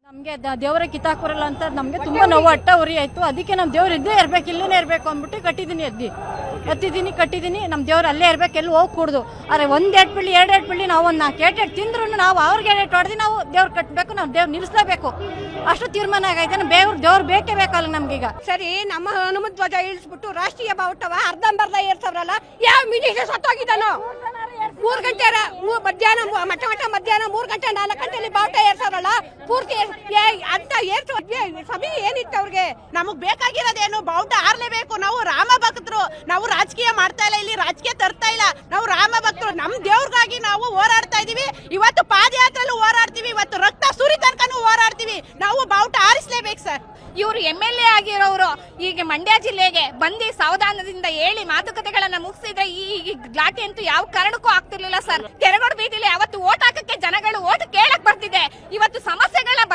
ನಮಗೆ ದೇವರ ಕಿತ್ತಾಕುರಲ್ಲ ಅಂತ ನಮಗೆ ತುಂಬಾ ನೋವು ಅಟ್ಟ ಉರಿ ಆಯ್ತು. ಅದಕ್ಕೆ ನಮ್ಮ ದೇವ್ರು ಇದ್ದೇ ಇರ್ಬೇಕು, ಇಲ್ಲೇ ಇರ್ಬೇಕು ಅಂದ್ಬಿಟ್ಟು ಕಟ್ಟಿದೀನಿ. ನಮ್ಮ ದೇವ್ರು ಅಲ್ಲೇ ಇರ್ಬೇಕು, ಎಲ್ಲಿ ಹೋಗಿ ಕೂಡುದು. ಆದ್ರೆ ಒಂದೆರಡು ಪಿಳ್ಳಿ ಎರಡೆರಡು ಪಿಳ್ಳಿ ನಾವು ಒಂದು 4 ತಿಂದ್ರು ನಾವು ಅವ್ರಿಗೆ ಹೊಡೆದು ನಾವು ದೇವ್ರು ಕಟ್ಟಬೇಕು, ನಾವು ದೇವ್ರು ನಿಲ್ಲಿಸಲೇಬೇಕು. ಅಷ್ಟು ತೀರ್ಮಾನ ಆಗೈತೆ. ದೇವ್ರು ಬೇಕೇ ಬೇಕಲ್ಲ ನಮ್ಗೀಗ. ಸರಿ, ನಮ್ಮ ಹನುಮ ಧ್ವಜ ಇಳಿಸ್ಬಿಟ್ಟು ರಾಷ್ಟ್ರೀಯ ಬಾವುಟವ ಅರ್ಧಂಬರ್ಧ ಏರ್ಸವ್ರಲ್ಲ, ಯಾವ ಮಿನಿಸ್ಟರ್ ಸತ್ತೋಗಿದ್ದಾನೋ? 3 ಗಂಟೆ ಮಧ್ಯಾಹ್ನ 3 ಗಂಟೆ 4 ಗಂಟೆಯಲ್ಲಿ ಬಾವುಟ ಏರ್ಸವ್ರಲ್ಲ, ಪೂರ್ತಿ ಅಂತ ಏರ್ಸೋ ಸಭೆ ಏನಿತ್ತು ಅವ್ರಿಗೆ? ನಮಗ್ ಬೇಕಾಗಿರೋದೇನು? ಬಾವುಟ ಆರ್ಲೇಬೇಕು. ನಾವು ರಾಮ ಭಕ್ತರು, ನಾವು ರಾಜಕೀಯ ಮಾಡ್ತಾ ಇಲ್ಲ, ಇಲ್ಲಿ ರಾಜಕೀಯ ತರ್ತಾ ಇಲ್ಲ. ನಾವು ರಾಮ ಭಕ್ತರು, ನಮ್ ದೇವ್ರಿಗಾಗಿ ನಾವು ಹೋರಾಡ್ತಾ ಇದೀವಿ. ಇವತ್ತು ಪಾದಯಾತ್ರೆಲ್ಲೂ ಹೋರಾಡ್ತೀವಿ, ಇವತ್ತು ರಕ್ತ ಸುರಿ ತನಕನೂ ಹೋರಾಡ್ತೀವಿ. ನಾವು ಬಾವುಟ ಆರಿಸ್ಲೇಬೇಕು ಸರ್. ಇವರು MLA ಆಗಿರೋರು ಈಗ ಮಂಡ್ಯ ಜಿಲ್ಲೆಗೆ ಬಂದು ಸಾವಧಾನದಿಂದ ಹೇಳಿ ಮಾತುಕತೆಗಳನ್ನ ಮುಗಿಸಿದ್ರೆ ಈ ಘಾಟಿ ಅಂತೂ ಯಾವ ಕಾರಣಕ್ಕೂ ಆಗ್ತಿರ್ಲಿಲ್ಲ ಸರ್. ಕೆರಗೋಡು ಬೀದಿಲಿ ಅವತ್ತು ಓಟ್ ಹಾಕಕ್ಕೆ ಜನಗಳು ಓಟ್ ಕೇಳಕ್ ಬರ್ತಿದೆ. ಇವತ್ತು ಸಮಸ್ಯೆಗಳ